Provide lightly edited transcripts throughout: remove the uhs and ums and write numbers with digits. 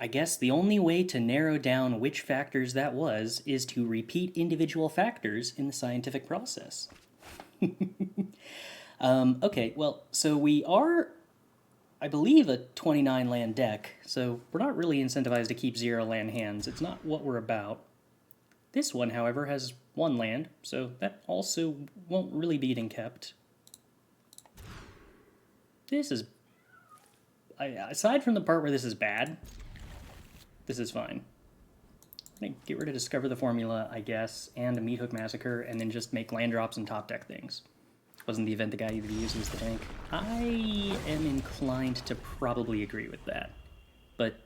I guess the only way to narrow down which factors that was is to repeat individual factors in the scientific process. Okay, well, so we are, I believe, a 29 land deck, so we're not really incentivized to keep 0 land hands. It's not what we're about. This one, however, has 1 land, so that also won't really be getting kept. This is... aside from the part where this is bad, this is fine. I'm gonna get rid of Discover the Formula, I guess, and a Meathook Massacre, and then just make land drops and top deck things. Wasn't the event the guy either uses the tank. I am inclined to probably agree with that. But,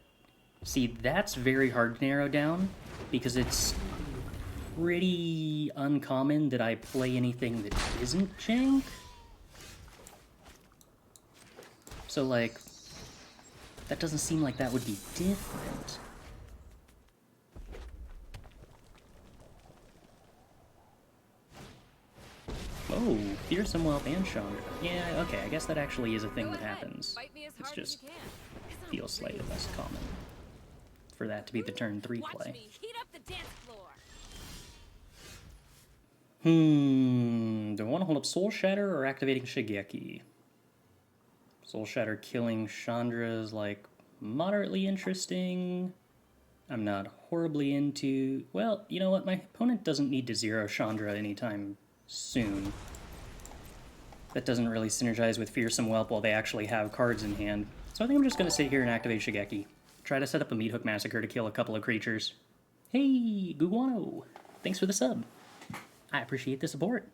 see, that's very hard to narrow down, because it's pretty uncommon that I play anything that isn't jank. So, like, that doesn't seem like that would be different. Oh, Fearsome Whelp and Chandra. Yeah, okay, I guess that actually is a thing that happens. It's just feels slightly less common for that to be the turn 3 play. Do I want to hold up Soul Shatter or activating Shigeki? Soul Shatter killing Chandra is, like, moderately interesting. I'm not horribly into... Well, you know what? My opponent doesn't need to 0 Chandra anytime soon. That doesn't really synergize with Fearsome Whelp while they actually have cards in hand. So I think I'm just going to sit here and activate Shigeki. Try to set up a Meathook Massacre to kill a couple of creatures. Hey, Guguano! Thanks for the sub. I appreciate the support.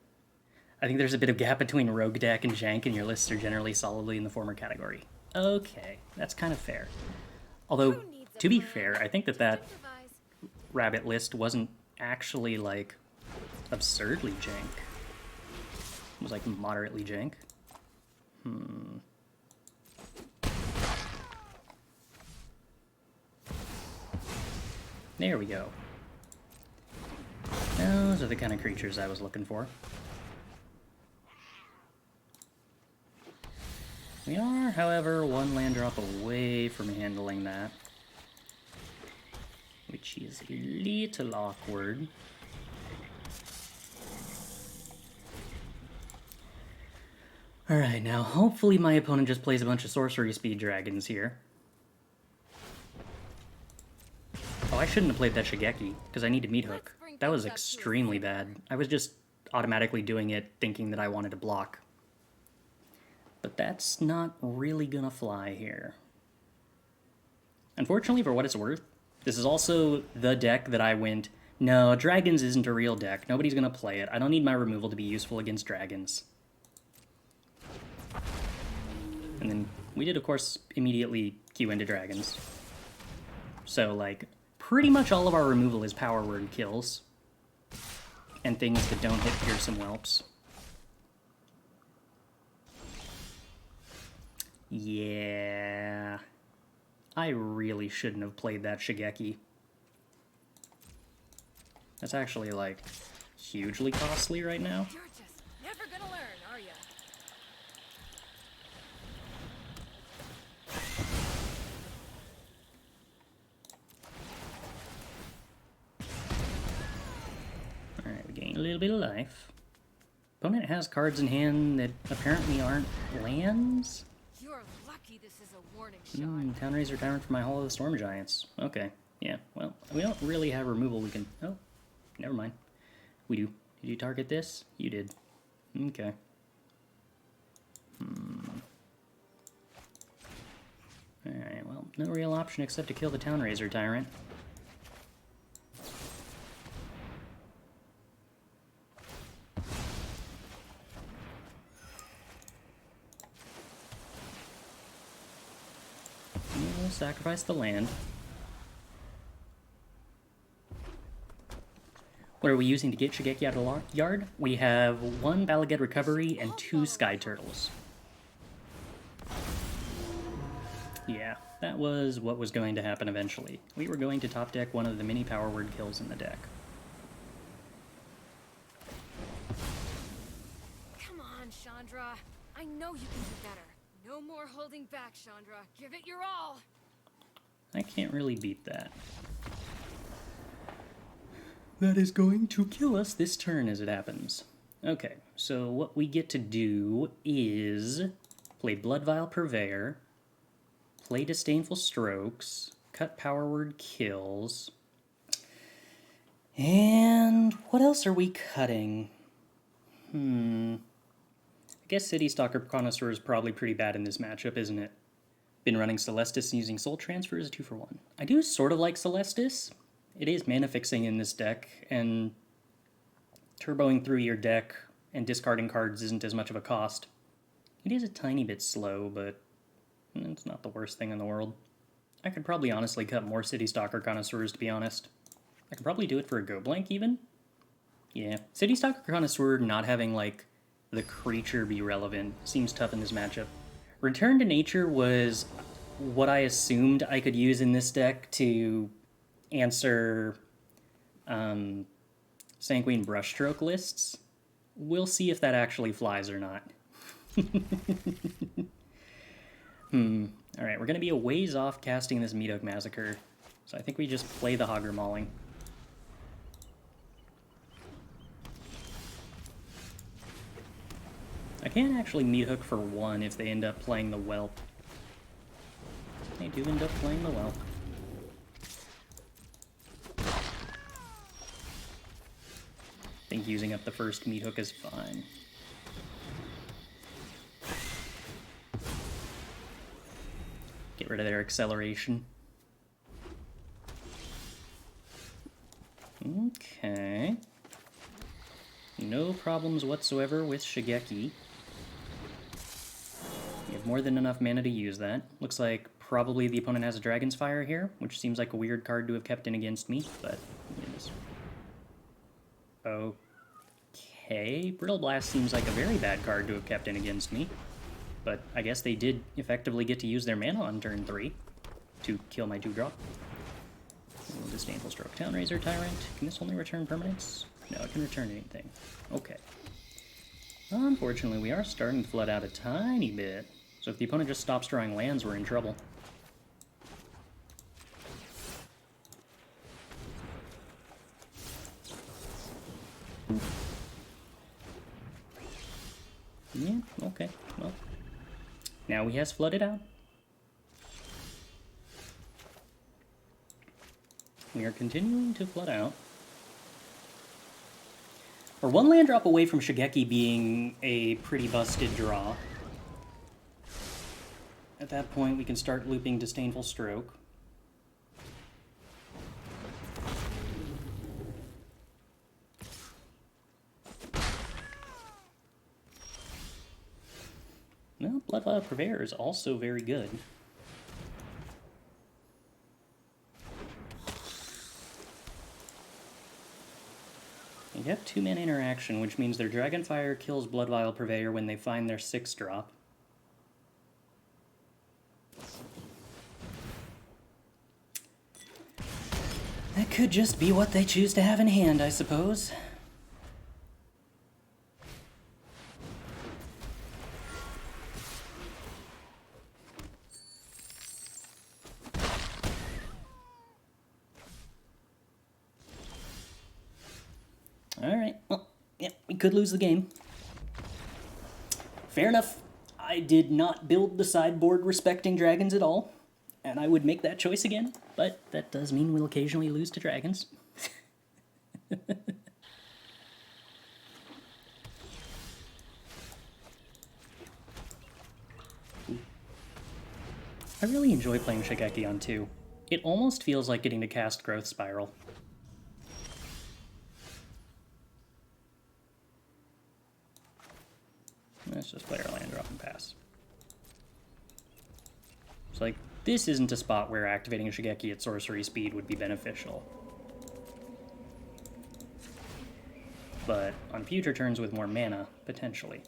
I think there's a bit of gap between Rogue Deck and Jank, and your lists are generally solidly in the former category. Okay, that's kind of fair. Although, to be fair, I think that Rabbit list wasn't actually, like, absurdly jank. It was, like, moderately jank. There we go. Those are the kind of creatures I was looking for. We are, however, 1 land drop away from handling that, which is a little awkward. Alright, now hopefully my opponent just plays a bunch of sorcery speed dragons here. Oh, I shouldn't have played that Shigeki, because I need to Meathook. That was extremely bad. I was just automatically doing it thinking that I wanted to block. But that's not really gonna fly here. Unfortunately, for what it's worth, this is also the deck that I went, no, Dragons isn't a real deck. Nobody's gonna play it. I don't need my removal to be useful against Dragons. And then we did, of course, immediately queue into Dragons. So, like, pretty much all of our removal is power word kills. And things that don't hit Fearsome Whelps. Yeah, I really shouldn't have played that Shigeki. That's actually, like, hugely costly right now. You're just never gonna learn, are ya? Alright, we gain a little bit of life. Opponent has cards in hand that apparently aren't lands? You're lucky this is a warning shot. Town Razor Tyrant for my Hall of the Storm Giants. Okay, yeah, well, we don't really have removal we can... Oh, never mind. We do. Did you target this? You did. Okay. Alright, well, no real option except to kill the Town Razor Tyrant. We'll sacrifice the land. What are we using to get Shigeki out of the yard? We have 1 Bala Ged Recovery and 2 Skyturtles. Yeah, that was what was going to happen eventually. We were going to top deck one of the mini power word kills in the deck. Come on, Chandra. I know you can do better. No more holding back, Chandra. Give it your all. I can't really beat that. That is going to kill us this turn as it happens. Okay, so what we get to do is play Blood Vial Purveyor, play Disdainful Strokes, cut Power Word Kills, and what else are we cutting? I guess Citystalker Connoisseur is probably pretty bad in this matchup, isn't it? Been running Celestis and using Soul Transfer as a 2-for-1. I do sort of like Celestis. It is mana fixing in this deck, and turboing through your deck and discarding cards isn't as much of a cost. It is a tiny bit slow, but it's not the worst thing in the world. I could probably honestly cut more Citystalker Connoisseurs, to be honest. I could probably do it for a Go Blank, even. Yeah, Citystalker Connoisseur not having, like, the creature be relevant seems tough in this matchup. Return to Nature was what I assumed I could use in this deck to answer Sanguine Brushstroke lists. We'll see if that actually flies or not. Alright, we're going to be a ways off casting this Meathook Massacre, so I think we just play the Hagra Mauling. I can actually Meathook for 1 if they end up playing the Whelp. They do end up playing the Whelp. I think using up the first Meathook is fine. Get rid of their acceleration. Okay. No problems whatsoever with Shigeki. We have more than enough mana to use that. Looks like probably the opponent has a Dragon's Fire here, which seems like a weird card to have kept in against me, but it is. Okay, Brittle Blast seems like a very bad card to have kept in against me, but I guess they did effectively get to use their mana on turn 3 to kill my 2-drop. Disdainful Stroke, Townraiser, Tyrant. Can this only return permanents? No, it can return anything. Okay. Unfortunately, we are starting to flood out a tiny bit, so if the opponent just stops drawing lands, we're in trouble. Yeah, okay, well. Now he has flooded out. We are continuing to flood out. We're 1 land drop away from Shigeki being a pretty busted draw. At that point, we can start looping Disdainful Stroke. Well, Blood Vial Purveyor is also very good. They have 2-mana interaction, which means their Dragonfire kills Blood Vial Purveyor when they find their 6-drop. That could just be what they choose to have in hand, I suppose. Alright, well, yeah, we could lose the game. Fair enough. I did not build the sideboard respecting dragons at all, and I would make that choice again, but that does mean we'll occasionally lose to dragons. I really enjoy playing Shigeki on 2. It almost feels like getting to cast Growth Spiral. Let's just play our land drop and pass. It's like, this isn't a spot where activating a Shigeki at sorcery speed would be beneficial. But on future turns with more mana, potentially.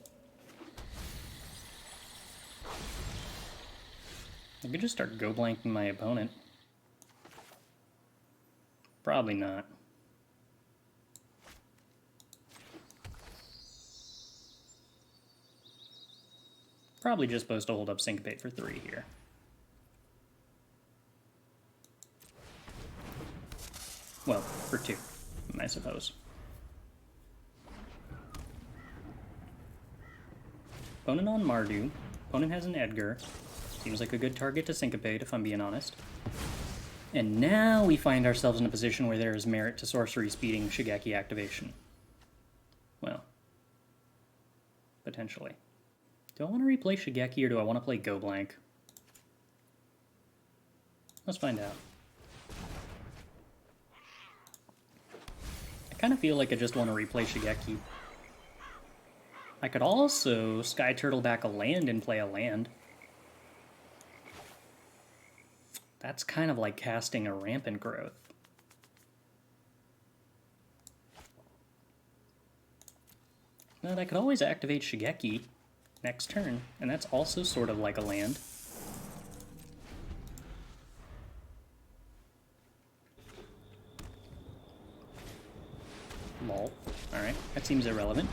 I could just start go-blanking my opponent. Probably not. Probably just supposed to hold up Syncopate for 3 here. Well, for 2, I suppose. Opponent on Mardu. Opponent has an Edgar. Seems like a good target to Syncopate, if I'm being honest. And now we find ourselves in a position where there is merit to sorcery speeding Shigeki activation. Well, potentially. Do I want to replay Shigeki or do I want to play Go Blank? Let's find out. I kind of feel like I just want to replay Shigeki. I could also Skyturtle back a land and play a land. That's kind of like casting a Rampant Growth. But I could always activate Shigeki next turn, and that's also sort of like a land. Lol. Alright, that seems irrelevant.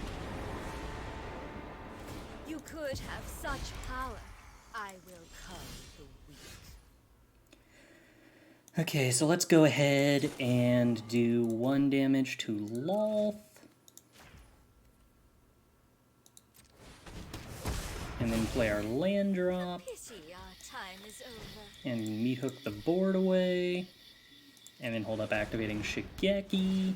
You could have such power. I will curb the weak. Okay, so let's go ahead and do 1 damage to Lolth. And then play our land drop. Pity our time is over. And Meathook the board away. And then hold up activating Shigeki.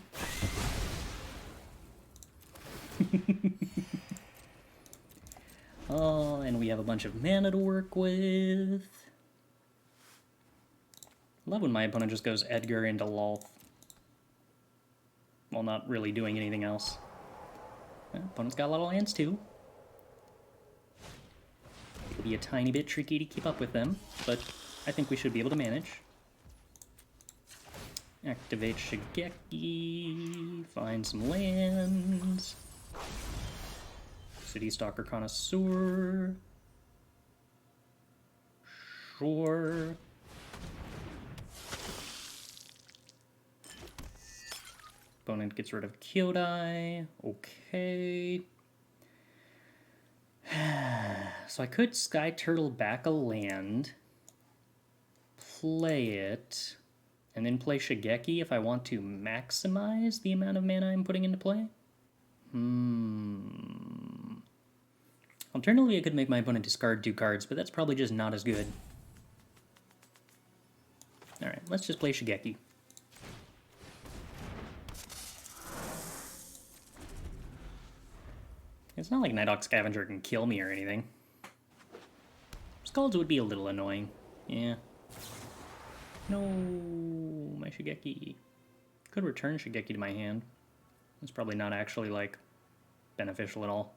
Oh, and we have a bunch of mana to work with. I love when my opponent just goes Edgar into Lolth. While not really doing anything else. Well, opponent's got a lot of lands too. It'll be a tiny bit tricky to keep up with them, but I think we should be able to manage. Activate Shigeki, find some lands. Citystalker Connoisseur. Sure. Opponent gets rid of Kyodai. Okay. So I could Skyturtle back a land, play it, and then play Shigeki if I want to maximize the amount of mana I'm putting into play. Alternatively, I could make my opponent discard 2 cards, but that's probably just not as good. Alright, let's just play Shigeki. It's not like Nighthawk Scavenger can kill me or anything. Scalds would be a little annoying. Yeah. No, my Shigeki. Could return Shigeki to my hand. It's probably not actually, like, beneficial at all.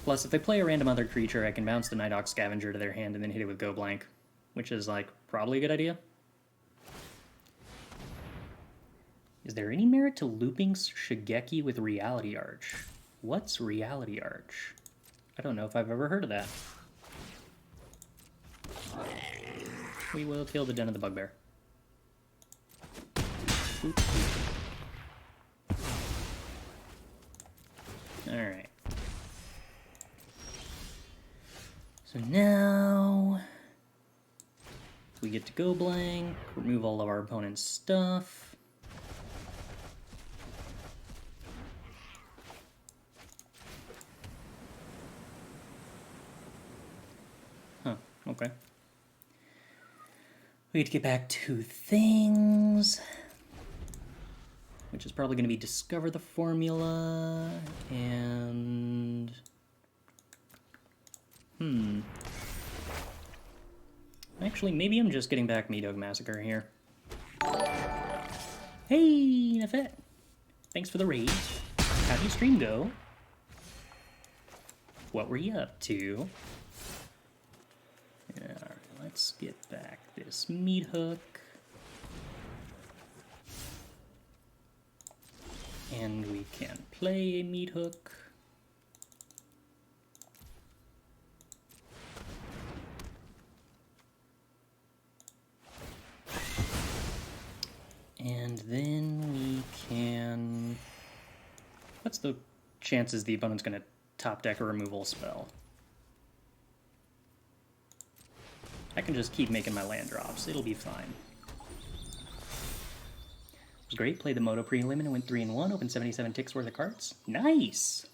Plus, if they play a random other creature, I can bounce the Nighthawk Scavenger to their hand and then hit it with Go Blank, which is, like, probably a good idea. Is there any merit to looping Shigeki with Reality Arch? What's Reality Arch? I don't know if I've ever heard of that. We will kill the Den of the Bugbear. Oops. Alright. So now we get to go blank, remove all of our opponent's stuff. Huh, okay. We get to get back to things, which is probably going to be discover the formula, and... Actually, maybe I'm just getting back Meathook Massacre here. Hey, Nafet! Thanks for the raid. How'd your stream go? What were you up to? Alright, let's get back this Meathook. And we can play a Meathook. And then we can... What's the chances the opponent's going to top deck a removal spell? I can just keep making my land drops. It'll be fine. was great. Played the Moto Prelim and went 3-1. Opened 77 ticks worth of cards. Nice!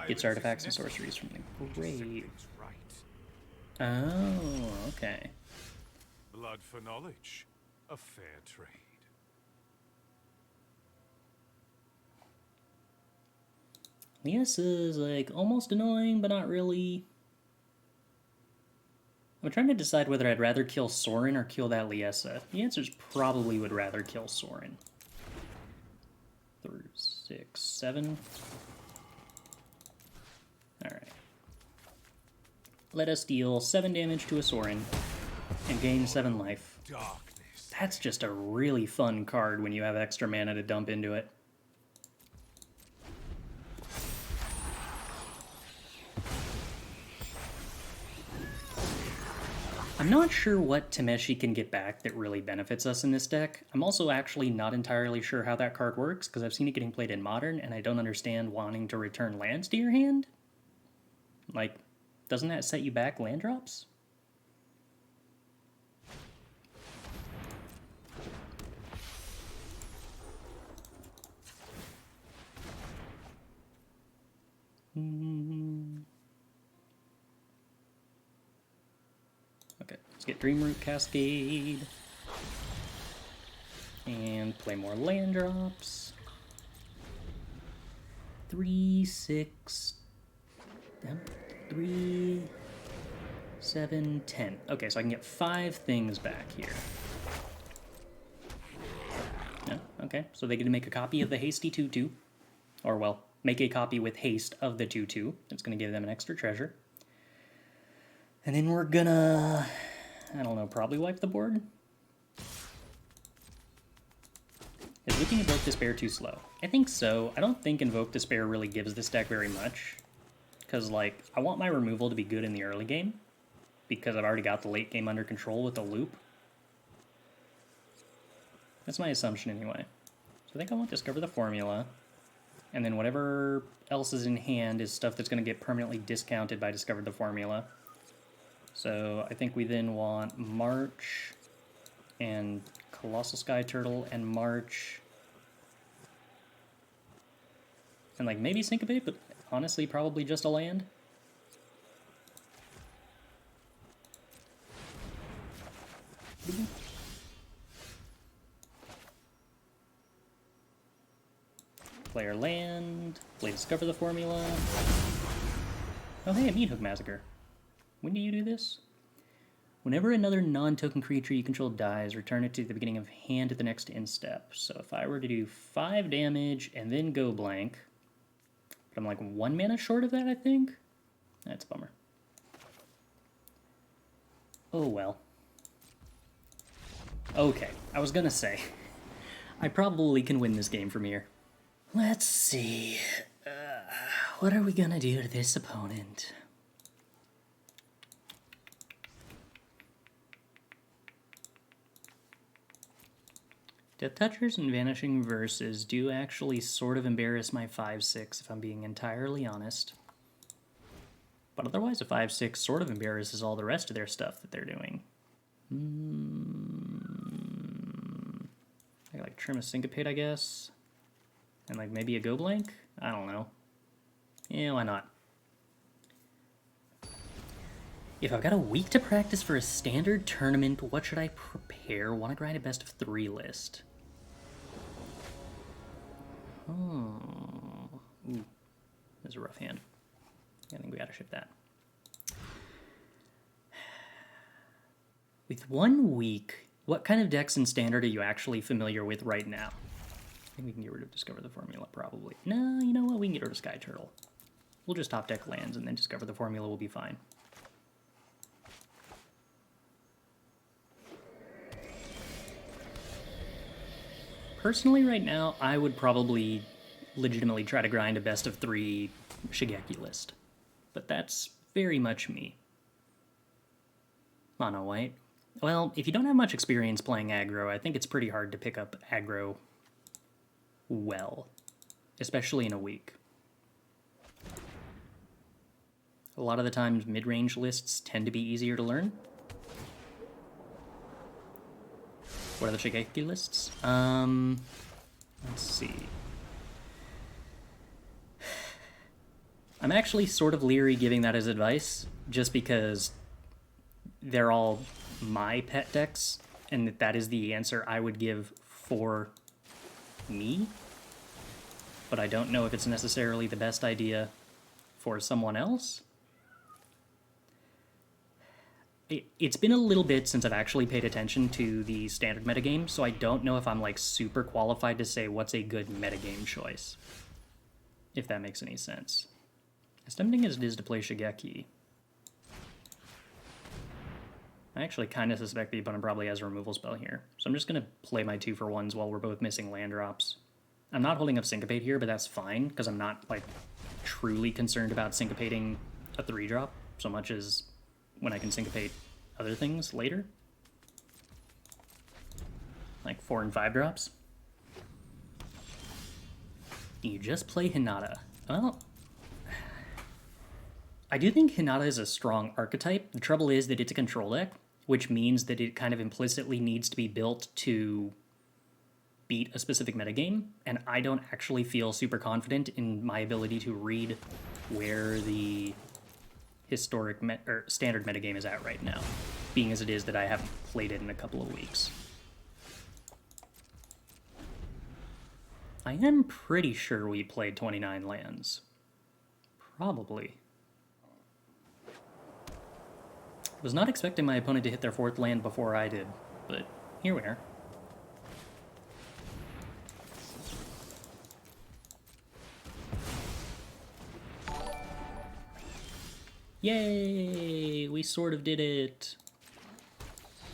Gets artifacts and sorceries from the grave. Oh, okay. Blood for knowledge. A fair trade. Liessa is like almost annoying, but not really. I'm trying to decide whether I'd rather kill Sorin or kill that Liessa. The answer is probably would rather kill Sorin. 3, 6, 7. Alright. Let us deal 7 damage to a Sorin and gain 7 life. Darkness. That's just a really fun card when you have extra mana to dump into it. I'm not sure what Tameshi can get back that really benefits us in this deck. I'm also actually not entirely sure how that card works, because I've seen it getting played in Modern, and I don't understand wanting to return lands to your hand. Like, doesn't that set you back land drops? Okay, let's get Dreamroot Cascade. And play more land drops. 3, 6, 3, 7, 10. Okay, so I can get 5 things back here. Yeah, okay, so they get to make a copy of the hasty 2/2. Or, well, make a copy with haste of the 2/2. It's going to give them an extra treasure. And then we're gonna, I don't know, probably wipe the board? Is looking Invoke Despair too slow? I think so. I don't think Invoke Despair really gives this deck very much. Because, like, I want my removal to be good in the early game. Because I've already got the late game under control with the loop. That's my assumption anyway. So I think I want Discover the Formula. And then whatever else is in hand is stuff that's going to get permanently discounted by Discover the Formula. So I think we then want March and Colossal Skyturtle and March. And like maybe Syncopate, but honestly probably just a land. Player land, play Discover the Formula. Oh hey, a Meathook Massacre. When do you do this? Whenever another non-token creature you control dies, return it to the beginning of hand at the next end step. So if I were to do 5 damage and then go blank, but I'm like 1 mana short of that, I think? That's a bummer. Oh well. Okay, I was gonna say, I probably can win this game from here. Let's see. What are we gonna do to this opponent? Death Touchers and Vanishing Verses do actually sort of embarrass my 5/6 if I'm being entirely honest. But otherwise a 5/6 sort of embarrasses all the rest of their stuff that they're doing. I like trim a Syncopate, I guess. And like maybe a Go Blank? I don't know. Yeah, why not? If I've got a week to practice for a standard tournament, what should I prepare? Want to grind a best of 3 list. Oh. Ooh. That's a rough hand. I think we gotta ship that. With 1 week, what kind of decks in standard are you actually familiar with right now? I think we can get rid of Discover the Formula, probably. No, you know what? We can get rid of Skyturtle. We'll just top deck lands and then Discover the Formula will be fine. Personally, right now, I would probably legitimately try to grind a best of 3 Shigeki list. But that's very much me. Mono white. Well, if you don't have much experience playing aggro, I think it's pretty hard to pick up aggro well. Especially in a week. A lot of the times, mid-range lists tend to be easier to learn. What are the Shigeki lists? Let's see. I'm actually sort of leery giving that as advice, just because they're all my pet decks, and that is the answer I would give for me. But I don't know if it's necessarily the best idea for someone else. It's been a little bit since I've actually paid attention to the standard metagame, so I don't know if I'm like super qualified to say what's a good metagame choice. If that makes any sense. As tempting as it is to play Shigeki, I actually kind of suspect the opponent probably has a removal spell here. So I'm just going to play my 2-for-1s while we're both missing land drops. I'm not holding up Syncopate here, but that's fine, because I'm not like truly concerned about syncopating a 3-drop so much as when I can syncopate other things later. Like 4 and 5 drops. You just play Hinata. Well, I do think Hinata is a strong archetype. The trouble is that it's a control deck, which means that it kind of implicitly needs to be built to beat a specific metagame, and I don't actually feel super confident in my ability to read where the historic or standard metagame is at right now, being as it is that I haven't played it in a couple of weeks. I am pretty sure we played 29 lands. Probably. Was not expecting my opponent to hit their 4th land before I did, but here we are. Yay! We sort of did it!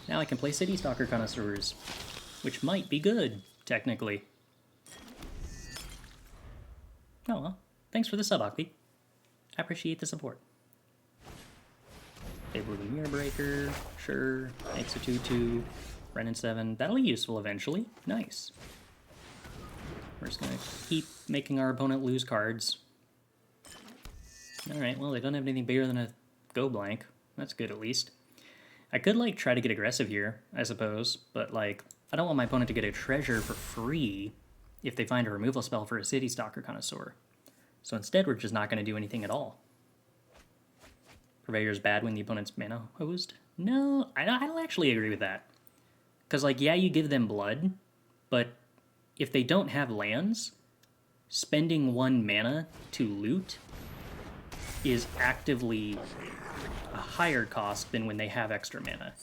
Now I can play Citystalker Connoisseurs, which might be good, technically. Oh well, thanks for the sub, Akbi. I appreciate the support. Fable of the Mirror Breaker, sure. Makes a 2/2. Wrenn and Seven, that'll be useful eventually. Nice. We're just gonna keep making our opponent lose cards. Alright, well, they don't have anything bigger than a go blank. That's good, at least. I could, like, try to get aggressive here, I suppose, but, like, I don't want my opponent to get a treasure for free if they find a removal spell for a Citystalker Connoisseur. So instead, we're just not going to do anything at all. Purveyor's bad when the opponent's mana hosed? No, I don't actually agree with that. Because, like, yeah, you give them blood, but if they don't have lands, spending 1 mana to loot is actively a higher cost than when they have extra mana.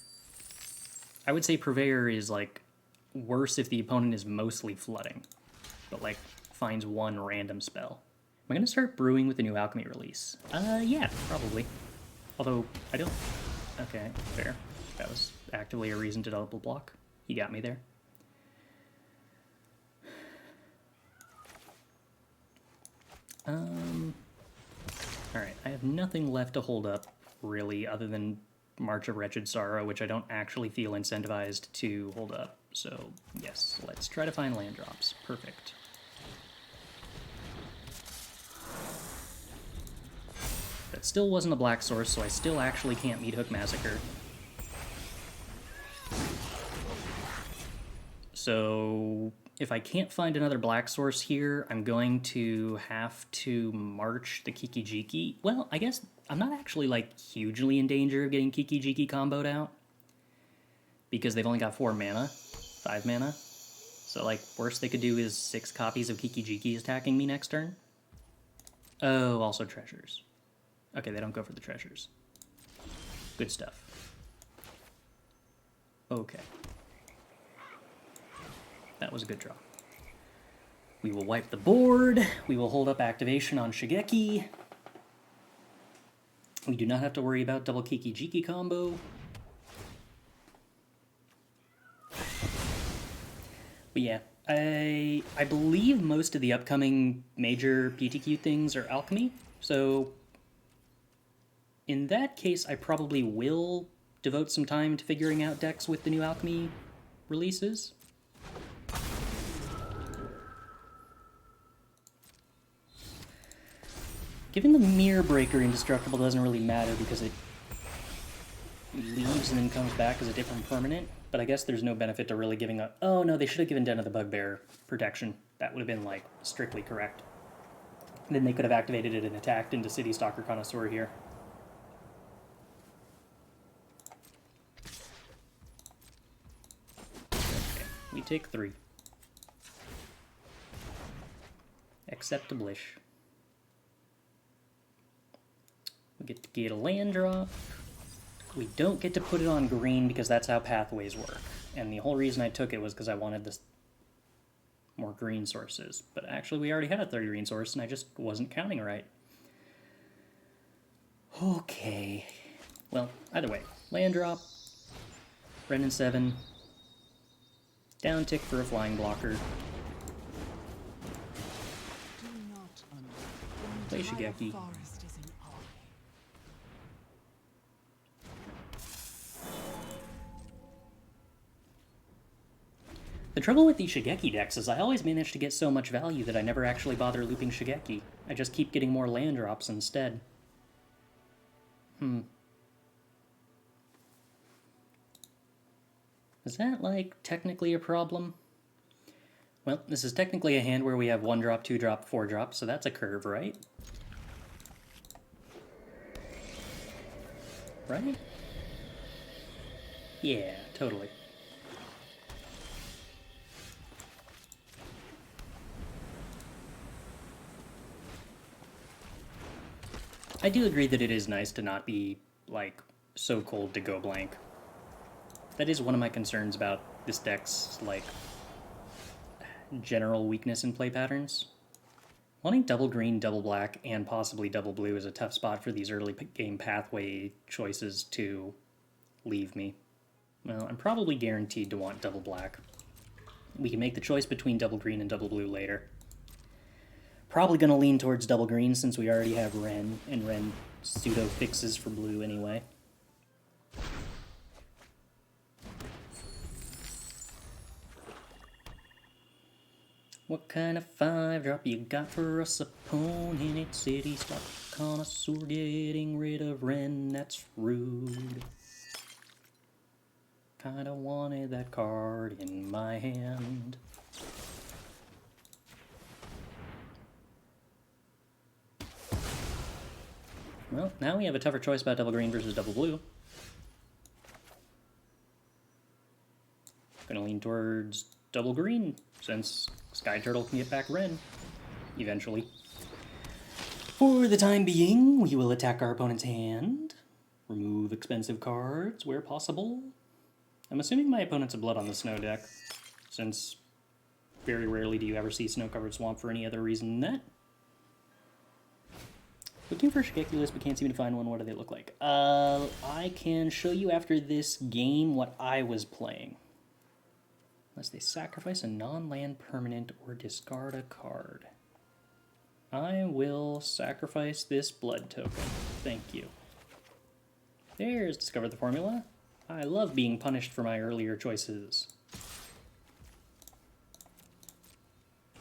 I would say Purveyor is, like, worse if the opponent is mostly flooding, but, like, finds 1 random spell. Am I going to start brewing with the new Alchemy release? Yeah, probably. Although, I don't... Okay, fair. That was actively a reason to double block. You got me there. Alright, I have nothing left to hold up, really, other than March of Wretched Sorrow, which I don't actually feel incentivized to hold up. So, yes, let's try to find land drops. Perfect. That still wasn't a black source, so I still actually can't Meathook Massacre. So, if I can't find another black source here, I'm going to have to march the Kiki-Jiki. Well, I guess I'm not actually, like, hugely in danger of getting Kiki-Jiki comboed out, because they've only got 4 mana, 5 mana. So, like, worst they could do is 6 copies of Kiki-Jiki attacking me next turn. Oh, also treasures. Okay, they don't go for the treasures. Good stuff. Okay. That was a good draw. We will wipe the board. We will hold up activation on Shigeki. We do not have to worry about double Kiki-Jiki combo. But yeah, I believe most of the upcoming major PTQ things are alchemy, so in that case, I probably will devote some time to figuring out decks with the new alchemy releases. Giving the Mirror Breaker indestructible doesn't really matter because it leaves and then comes back as a different permanent, but I guess there's no benefit to really giving a... Oh, no, they should have given Den of the Bugbear protection. That would have been, like, strictly correct. Then they could have activated it and attacked into Citystalker Connoisseur here. Okay, we take 3. Acceptable-ish. We get to get a land drop. We don't get to put it on green because that's how pathways work. And the whole reason I took it was because I wanted this more green sources. But actually we already had a 3rd green source and I just wasn't counting right. Okay. Well, either way. Land drop. Wrenn and Seven. Down tick for a flying blocker. Play Shigeki. The trouble with these Shigeki decks is I always manage to get so much value that I never actually bother looping Shigeki. I just keep getting more land drops instead. Is that, like, technically a problem? Well, this is technically a hand where we have 1 drop, 2 drop, 4 drop, so that's a curve, right? Right? Yeah, totally. I do agree that it is nice to not be, like, so cold to go blank. That is one of my concerns about this deck's, like, general weakness in play patterns. Wanting double green, double black, and possibly double blue is a tough spot for these early game pathway choices to leave me. Well, I'm probably guaranteed to want double black. We can make the choice between double green and double blue later. Probably going to lean towards double green since we already have Wrenn, and Wrenn pseudo fixes for blue anyway. What kind of 5-drop you got for us, opponent? It's Citystalker Connoisseur getting rid of Wrenn, that's rude. Kinda wanted that card in my hand. Well, now we have a tougher choice about double green versus double blue. Gonna lean towards double green, since Skyturtle can get back Wrenn, eventually. For the time being, we will attack our opponent's hand, remove expensive cards where possible. I'm assuming my opponent's a Blood on the Snow deck, since very rarely do you ever see Snow-Covered Swamp for any other reason than that. Looking for a Shigeki list, but can't seem to find one. What do they look like? I can show you after this game what I was playing. Unless they sacrifice a non-land permanent or discard a card. I will sacrifice this blood token. Thank you. There's Discover the Formula. I love being punished for my earlier choices.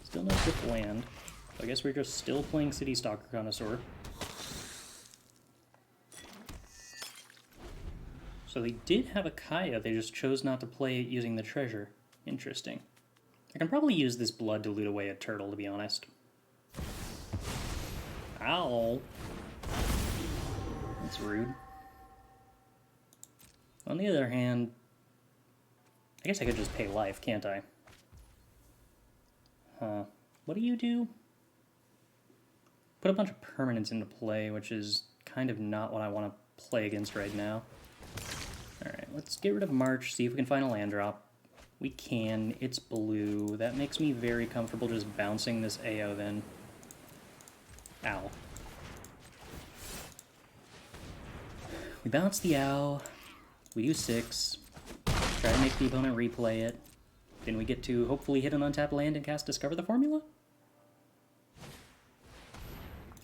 Still no fifth land. So I guess we're just still playing Citystalker Connoisseur. So they did have a Kaya, they just chose not to play it using the treasure. Interesting. I can probably use this blood to loot away a turtle, to be honest. Ow! That's rude. On the other hand, I guess I could just pay life, can't I? Huh. What do you do? Put a bunch of permanents into play, which is kind of not what I want to play against right now. Alright, let's get rid of March, see if we can find a land drop. We can. It's blue. That makes me very comfortable just bouncing this AO then. Ow. We bounce the owl. We do 6. Try to make the opponent replay it. Then we get to hopefully hit an untapped land and cast Discover the Formula?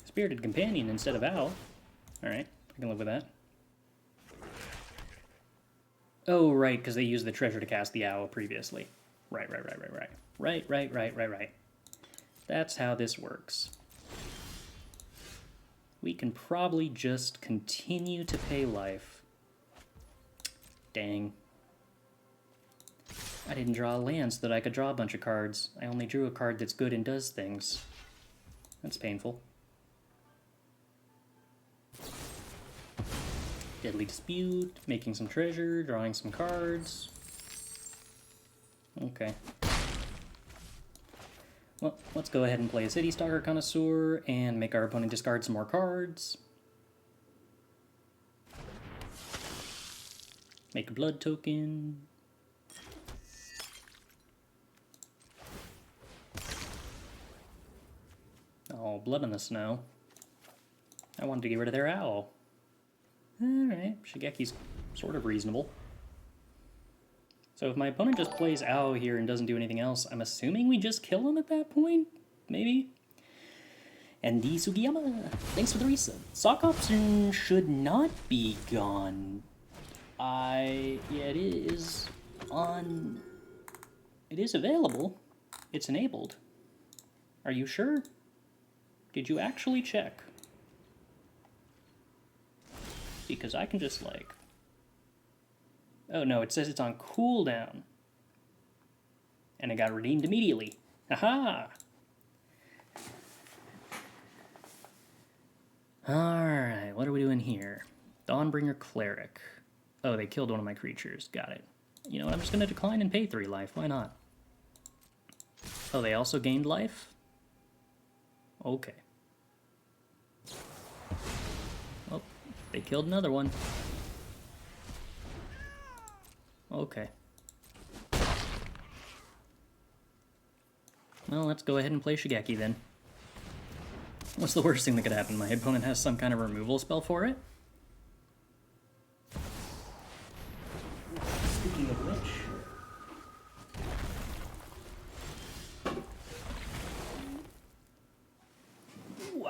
Spirited Companion instead of owl. Alright, I can live with that. Oh, right, because they used the treasure to cast the owl previously. Right. Right. That's how this works. We can probably just continue to pay life. Dang. I didn't draw a land so that I could draw a bunch of cards. I only drew a card that's good and does things. That's painful. Deadly Dispute, making some treasure, drawing some cards. Okay. Well, let's go ahead and play a Citystalker Connoisseur and make our opponent discard some more cards. Make a blood token. Oh, blood in the snow. I wanted to get rid of their owl. Alright, Shigeki's sort of reasonable. So if my opponent just plays owl here and doesn't do anything else, I'm assuming we just kill him at that point? Maybe? And the Sugiyama, thanks for the resub. Sock option should not be gone. Yeah, it is on... It is available. It's enabled. Are you sure? Did you actually check? Because I can just like... Oh no, it says it's on cooldown. And it got redeemed immediately. Haha! Alright, what are we doing here? Dawnbringer Cleric. Oh, they killed one of my creatures. Got it. You know what, I'm just gonna decline and pay 3 life. Why not? Oh, they also gained life? Okay. Oh, they killed another one. Okay. Well, let's go ahead and play Shigeki then. What's the worst thing that could happen? My opponent has some kind of removal spell for it? Speaking of which... Ooh.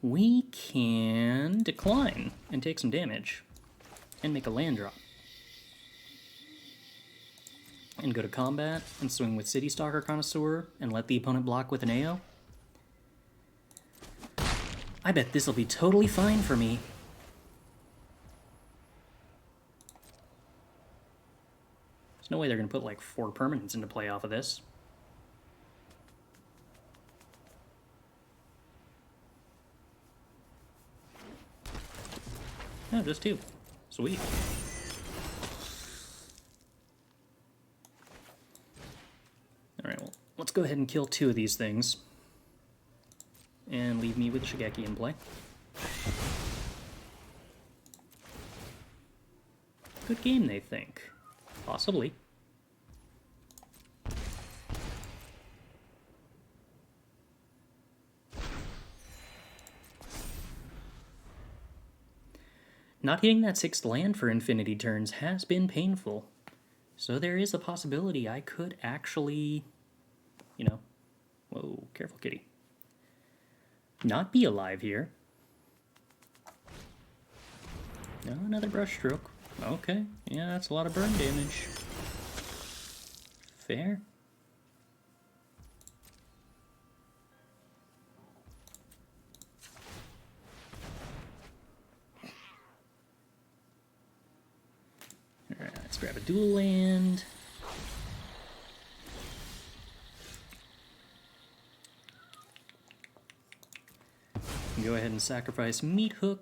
We can decline and take some damage and make a land drop. And go to combat and swing with Citystalker Connoisseur and let the opponent block with an AO. I bet this'll be totally fine for me. There's no way they're gonna put like 4 permanents into play off of this. No, just 2. Sweet. Alright, well, let's go ahead and kill 2 of these things. And leave me with Shigeki in play. Good game, they think. Possibly. Not hitting that 6th land for infinity turns has been painful. So there is a possibility I could actually, you know, whoa, careful kitty, not be alive here. No, another brush stroke. Okay, yeah, that's a lot of burn damage. Fair. Alright, let's grab a dual land. Go ahead and sacrifice Meathook.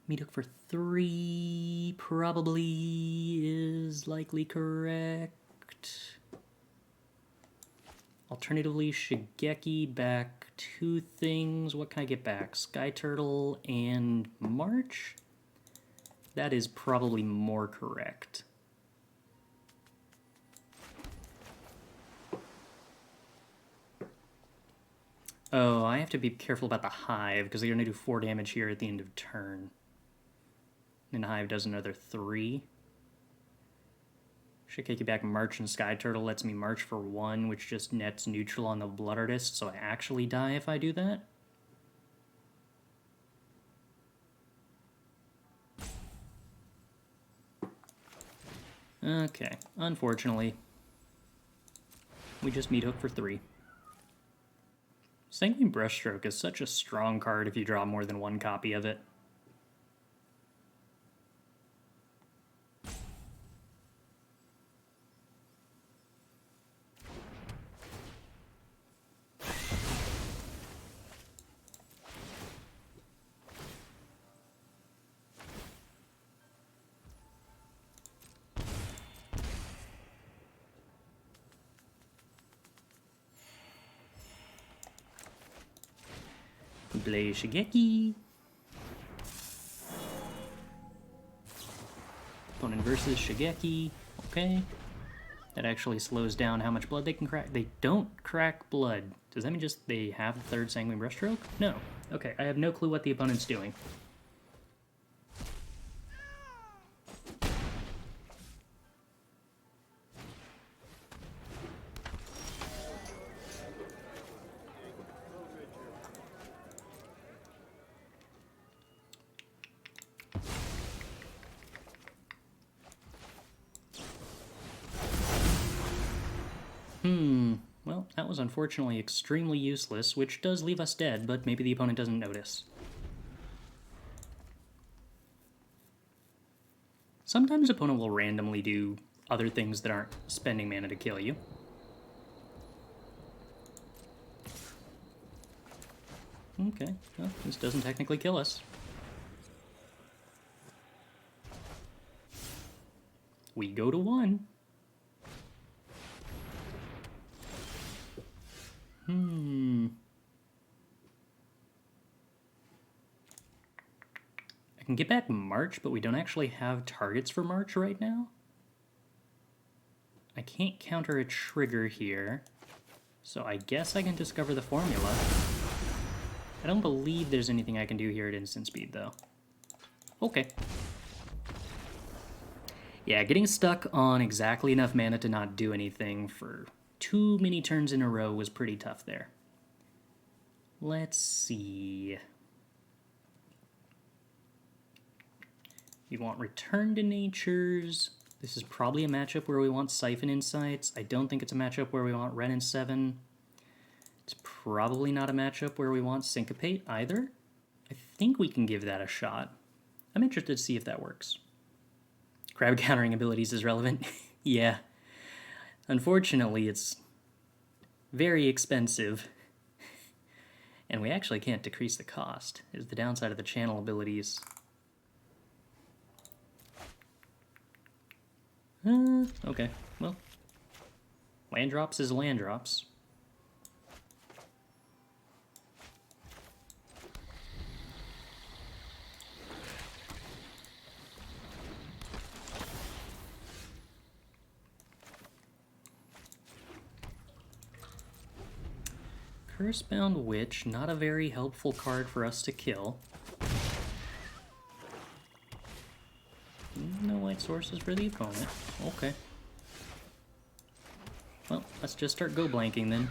Meathook for 3 probably is likely correct. Alternatively, Shigeki back 2 things. What can I get back? Skyturtle and March? That is probably more correct. Oh, I have to be careful about the Hive, because they're going to do 4 damage here at the end of turn. And Hive does another 3. Shigeki back March and Skyturtle lets me March for 1, which just nets neutral on the Blood Artist, so I actually die if I do that. Okay, unfortunately, we just Meathook for 3. Sanguine Brushstroke is such a strong card if you draw more than one copy of it. Play Shigeki. Opponent versus Shigeki. Okay. That actually slows down how much blood they can crack. They don't crack blood. Does that mean just they have the third Sanguine Brushstroke? No. Okay, I have no clue what the opponent's doing. Well, that was unfortunately extremely useless, which does leave us dead, but maybe the opponent doesn't notice. Sometimes opponent will randomly do other things that aren't spending mana to kill you. Okay, well, this doesn't technically kill us. We go to 1. I can get back March, but we don't actually have targets for March right now. I can't counter a trigger here, so I guess I can discover the formula. I don't believe there's anything I can do here at instant speed, though. Okay. Yeah, getting stuck on exactly enough mana to not do anything for too many turns in a row was pretty tough there. Let's see. We want Return to Natures. This is probably a matchup where we want Siphon Insights. I don't think it's a matchup where we want Wrenn and Seven. It's probably not a matchup where we want Syncopate either. I think we can give that a shot. I'm interested to see if that works. Crab countering abilities is relevant. Yeah. Unfortunately, it's very expensive. And we actually can't decrease the cost, is the downside of the channel abilities. Okay, well. Land drops is land drops. Cursebound Witch, not a very helpful card for us to kill. No white sources for the opponent. Okay. Well, let's just start go blanking then.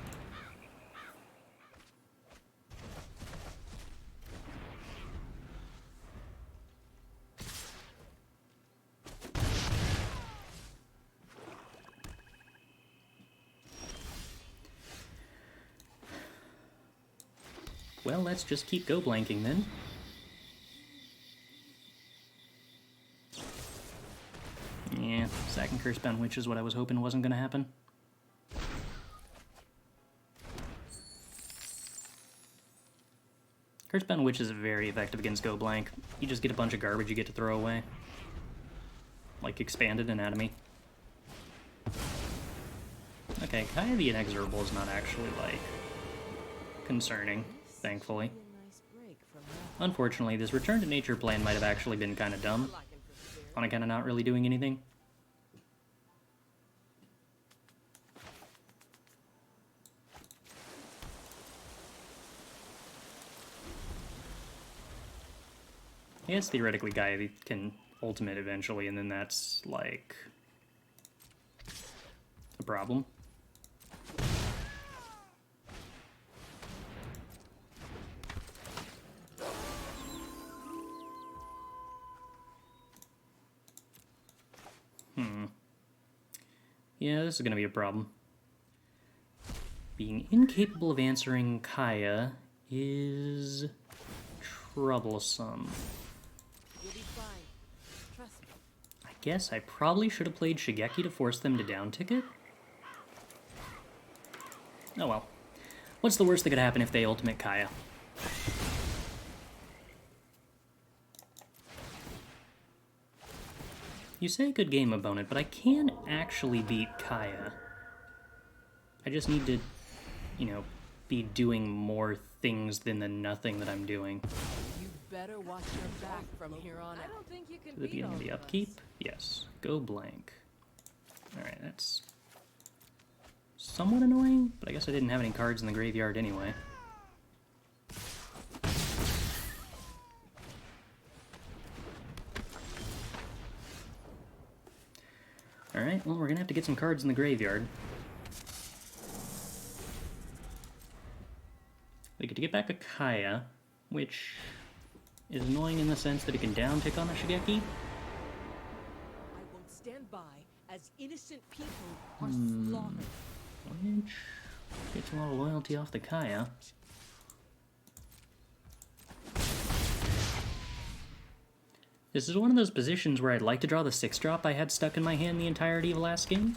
Well, let's just keep go blanking then. Yeah, sacking Cursebound Witch is what I was hoping wasn't going to happen. Cursebound Witch is very effective against go blank. You just get a bunch of garbage you get to throw away. Like Expanded Anatomy. Okay, Kaya the Inexorable is not actually, like, concerning, thankfully. Unfortunately, this Return to Nature plan might have actually been kind of dumb. On account of not really doing anything. I guess theoretically Gaia can ultimate eventually, and then that's, like, a problem. Yeah, this is going to be a problem. Being incapable of answering Kaya is troublesome. You'll be fine. Trust me. I guess I probably should have played Shigeki to force them to down-tick it. Oh well. What's the worst that could happen if they ultimate Kaya? You say good game, opponent, but I can actually beat Kaya. I just need to, you know, be doing more things than the nothing that I'm doing. You better watch your back from here on I out. don't think you can To the beat beginning all of the of upkeep? us. Yes. Go blank. Alright, that's somewhat annoying, but I guess I didn't have any cards in the graveyard anyway. Alright, well, we're gonna have to get some cards in the graveyard. We get to get back a Kaya, which is annoying in the sense that it can down-tick on the Shigeki. I won't stand by as innocent people are slaughtered. Which gets a lot of loyalty off the Kaya. This is one of those positions where I'd like to draw the 6-drop I had stuck in my hand the entirety of last game.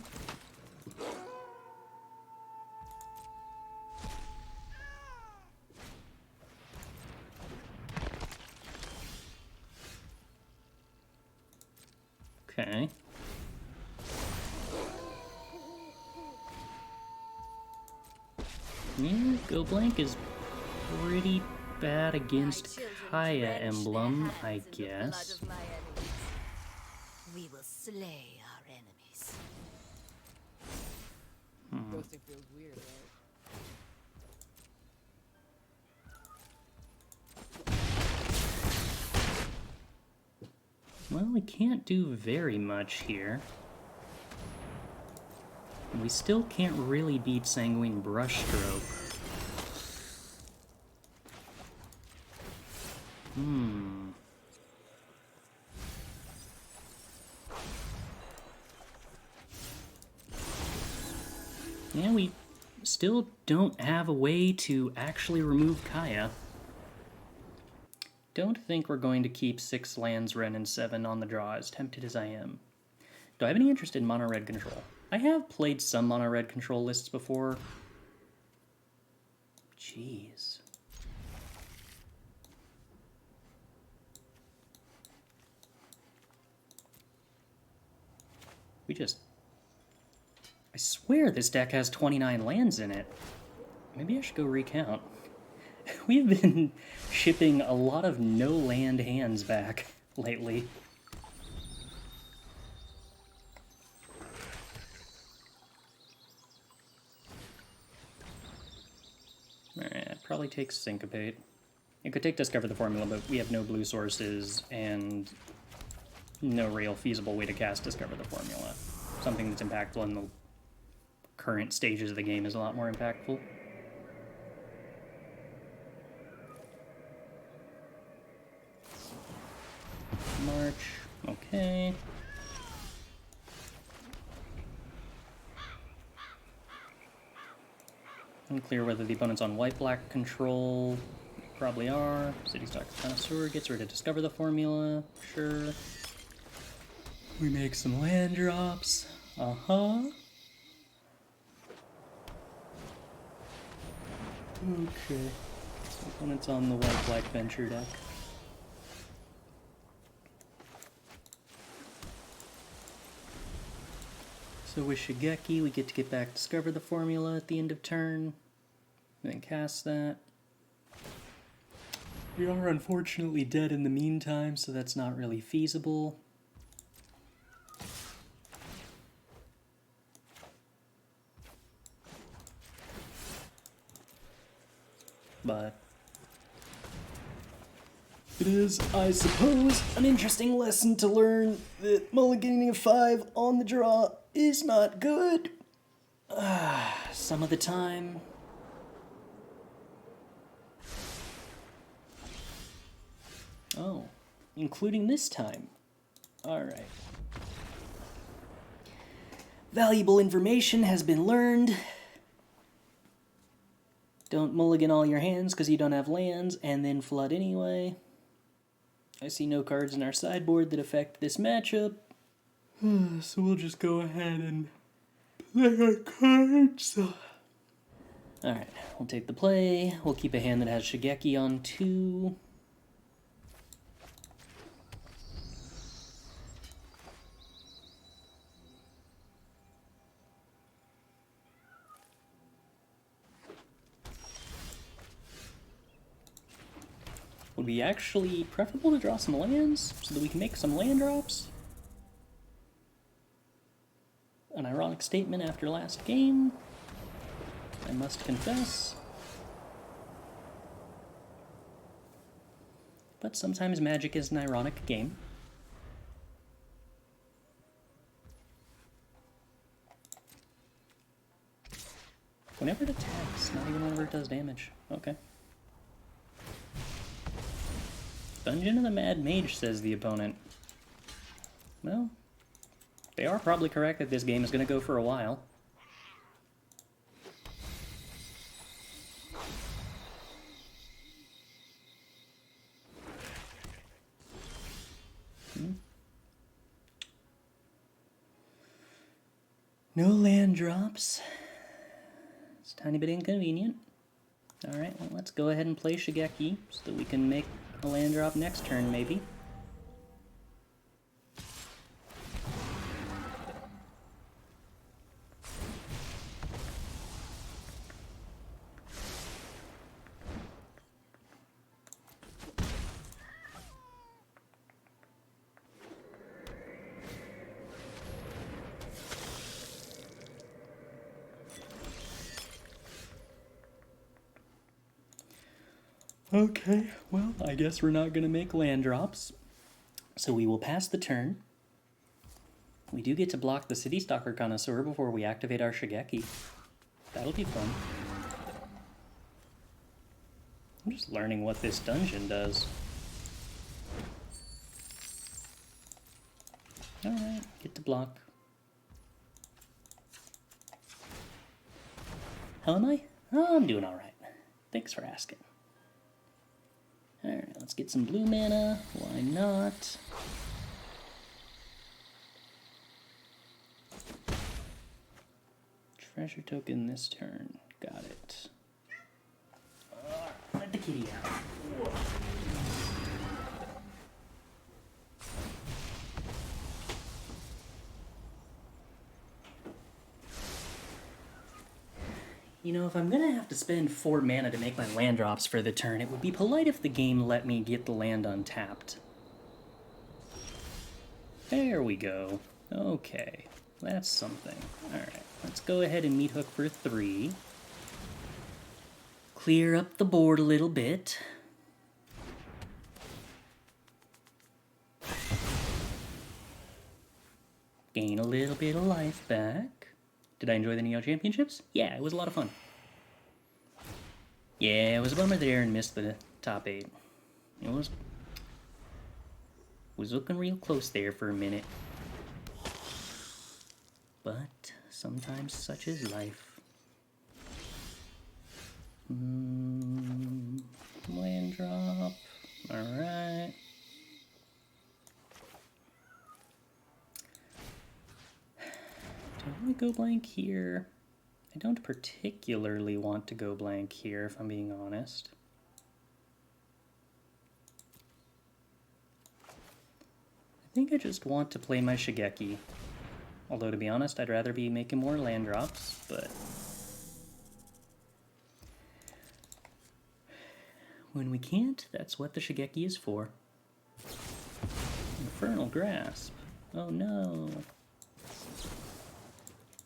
Okay. Yeah, Go Blank is pretty bad against My children Kaya drench their Emblem, hands I in the blood guess. of my enemies. We will slay our enemies. Ghosting feels weird, right? Well, we can't do very much here. We still can't really beat Sanguine Brushstroke. Yeah, we still don't have a way to actually remove Kaya. Don't think we're going to keep 6 lands Wrenn and 7 on the draw, as tempted as I am. Do I have any interest in mono-red control? I have played some mono-red control lists before. Jeez. I swear this deck has 29 lands in it. Maybe I should go recount. We've been shipping a lot of no-land hands back lately. Alright, I'd probably take Syncopate. It could take Discover the Formula, but we have no blue sources and no real feasible way to cast Discover the Formula. Something that's impactful in the current stages of the game is a lot more impactful. March, okay. Unclear whether the opponent's on white-black control. Probably are. Citystalker Connoisseur gets rid of Discover the Formula. Sure. We make some land drops. Uh-huh. Okay. So opponent's on the white-black venture deck. So with Shigeki, we get to get back Discover the Formula at the end of turn. Then cast that. We are unfortunately dead in the meantime, so that's not really feasible. But it is, I suppose, an interesting lesson to learn that mulliganing a 5 on the draw is not good. Some of the time. Oh, including this time. Alright. Valuable information has been learned. Don't mulligan all your hands because you don't have lands, and then flood anyway. I see no cards in our sideboard that affect this matchup. So we'll just go ahead and play our cards. Alright, we'll take the play. We'll keep a hand that has Shigeki on 2. Would be actually preferable to draw some lands so that we can make some land drops? An ironic statement after last game, I must confess. But sometimes Magic is an ironic game. Whenever it attacks, not even whenever it does damage. Okay. Dungeon of the Mad Mage, says the opponent. Well, they are probably correct that this game is going to go for a while. No land drops. It's a tiny bit inconvenient. Alright, well, let's go ahead and play Shigeki so that we can make a land drop next turn, maybe. Okay, well, I guess we're not going to make land drops, so we will pass the turn. We do get to block the Citystalker Connoisseur before we activate our Shigeki. That'll be fun. I'm just learning what this dungeon does. Alright, get to block. How am I? Oh, I'm doing alright. Thanks for asking. Alright, let's get some blue mana. Why not? Treasure token this turn. Got it. Let the kitty out. You know, if I'm gonna have to spend 4 mana to make my land drops for the turn, it would be polite if the game let me get the land untapped. There we go. Okay, that's something. Alright, let's go ahead and Meathook for 3. Clear up the board a little bit. Gain a little bit of life back. Did I enjoy the Neo Championships? Yeah, it was a lot of fun. Yeah, it was a bummer there and missed the top 8. It was looking real close there for a minute. But sometimes such is life. Land drop. Alright. Do I want to go blank here? I don't particularly want to go blank here, if I'm being honest. I think I just want to play my Shigeki. Although, to be honest, I'd rather be making more land drops, but... when we can't, that's what the Shigeki is for. Infernal Grasp. Oh no.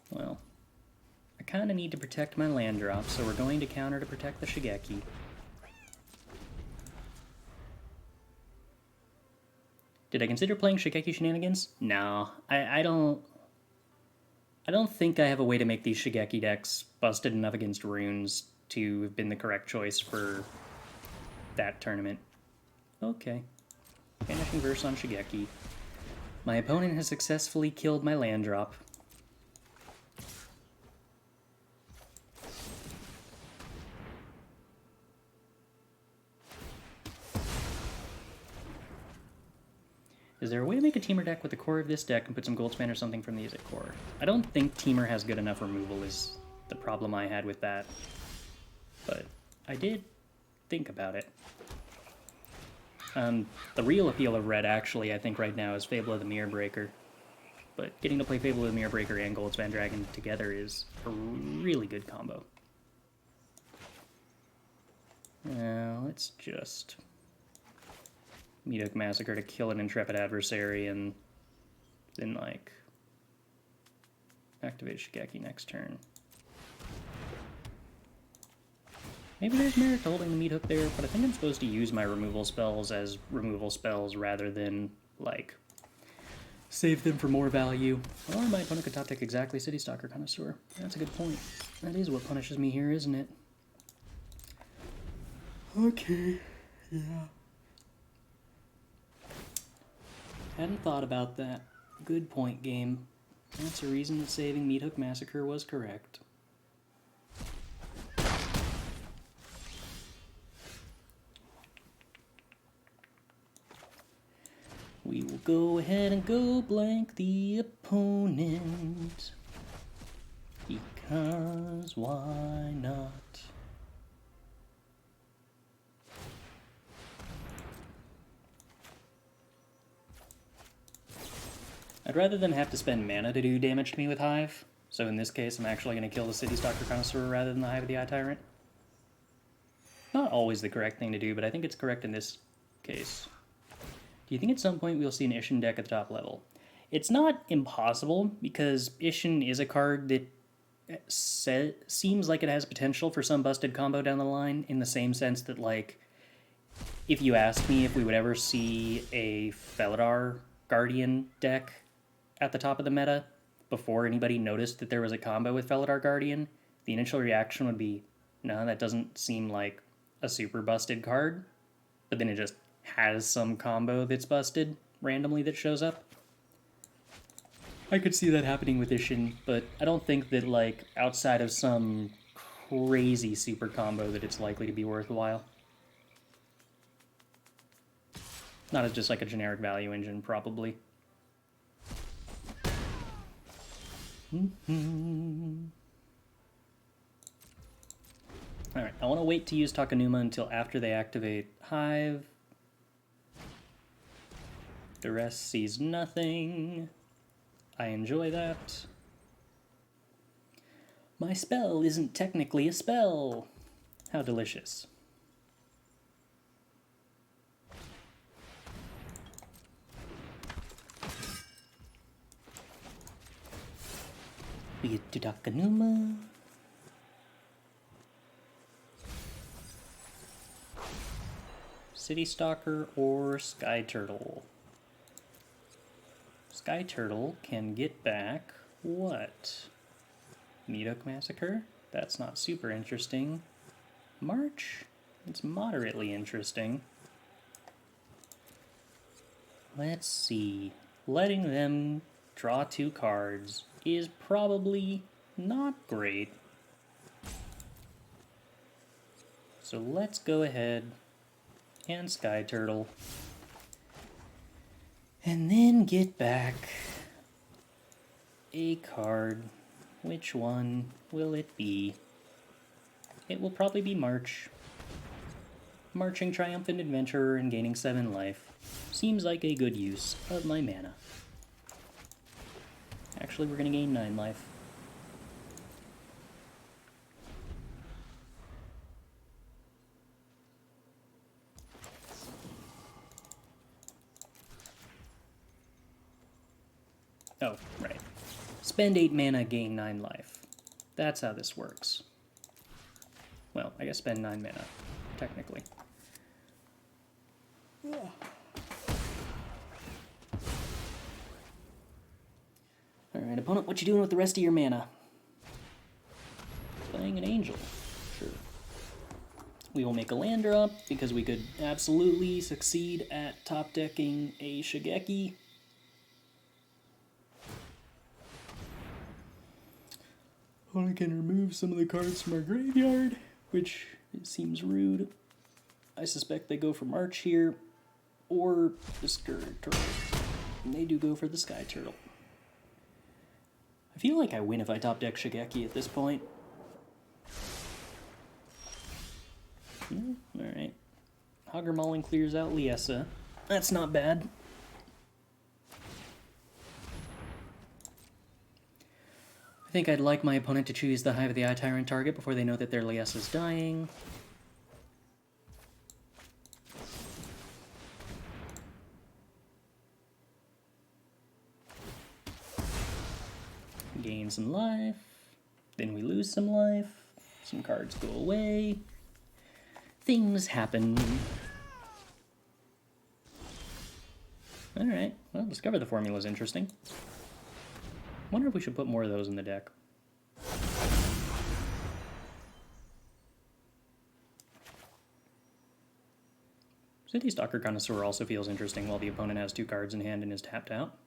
Well, I kind of need to protect my land drop, so we're going to counter to protect the Shigeki. Did I consider playing Shigeki shenanigans? No, I don't think I have a way to make these Shigeki decks busted enough against runes to have been the correct choice for that tournament. Okay. Vanishing Verse on Shigeki. My opponent has successfully killed my land drop. Is there a way to make a Teamer deck with the core of this deck and put some Goldspan or something from these at core? I don't think Teamer has good enough removal is the problem I had with that. But I did think about it. The real appeal of red, actually, I think right now is Fable of the Mirror Breaker. But getting to play Fable of the Mirror Breaker and Goldspan Dragon together is a really good combo. Now, let's just Meathook Massacre to kill an Intrepid adversary and then, like, activate Shigeki next turn. Maybe there's merit to holding the Meathook there, but I think I'm supposed to use my removal spells as removal spells rather than, like, save them for more value. Or my opponent could top deck exactly Citystalker Connoisseur. That's a good point. That is what punishes me here, isn't it? Okay, yeah. Hadn't thought about that. Good point, game. That's a reason that saving Meathook Massacre was correct. We will go ahead and go blank the opponent. Because why not? I'd rather than have to spend mana to do damage to me with Hive, so in this case I'm actually going to kill the Citystalker Connoisseur rather than the Hive of the Eye Tyrant. Not always the correct thing to do, but I think it's correct in this case. Do you think at some point we'll see an Ishin deck at the top level? It's not impossible, because Ishin is a card that seems like it has potential for some busted combo down the line, in the same sense that, like, if you asked me if we would ever see a Felidar Guardian deck at the top of the meta before anybody noticed that there was a combo with Felidar Guardian, the initial reaction would be, no, that doesn't seem like a super busted card, but then it just has some combo that's busted randomly that shows up. I could see that happening with Ishin, but I don't think that, like, outside of some crazy super combo that it's likely to be worthwhile. Not as just like a generic value engine, probably. Alright, I want to wait to use Takenuma until after they activate Hive. The rest sees nothing. I enjoy that. My spell isn't technically a spell. How delicious. We get to Takenuma. Citystalker or Skyturtle. Skyturtle can get back what? Meathook Massacre? That's not super interesting. March? It's moderately interesting. Let's see. Letting them draw 2 cards is probably not great. So let's go ahead and Skyturtle. And then get back a card. Which one will it be? It will probably be March. Marching Triumphant Adventurer and gaining 7 life seems like a good use of my mana. Actually, we're going to gain 9 life. Oh, right. Spend 8 mana, gain 9 life. That's how this works. Well, I guess spend 9 mana, technically. Yeah. Alright, opponent, what you doing with the rest of your mana? Playing an Angel. Sure. We will make a land drop, because we could absolutely succeed at top-decking a Shigeki. I can remove some of the cards from our graveyard, which seems rude. I suspect they go for March here, or the Skyturtle. And they do go for the Skyturtle. I feel like I win if I top deck Shigeki at this point. Alright. Hagra Mauling clears out Liesa. That's not bad. I think I'd like my opponent to choose the Hive of the Eye Tyrant target before they know that their Liesa's dying. Gain some life. Then we lose some life. Some cards go away. Things happen. Alright, well, Discover the Formula is interesting. Wonder if we should put more of those in the deck. Citystalker Connoisseur also feels interesting while the opponent has 2 cards in hand and is tapped out.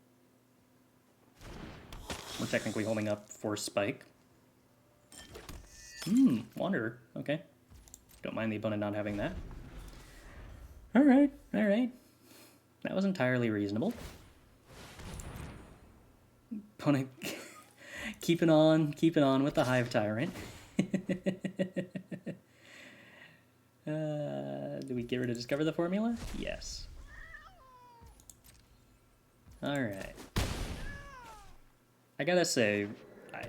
We're technically holding up Force Spike. Wanderer, okay. Don't mind the opponent not having that. Alright, alright. That was entirely reasonable. Opponent keeping on with the Hive Tyrant. Do we get rid of Discover the Formula? Yes. Alright. I gotta say,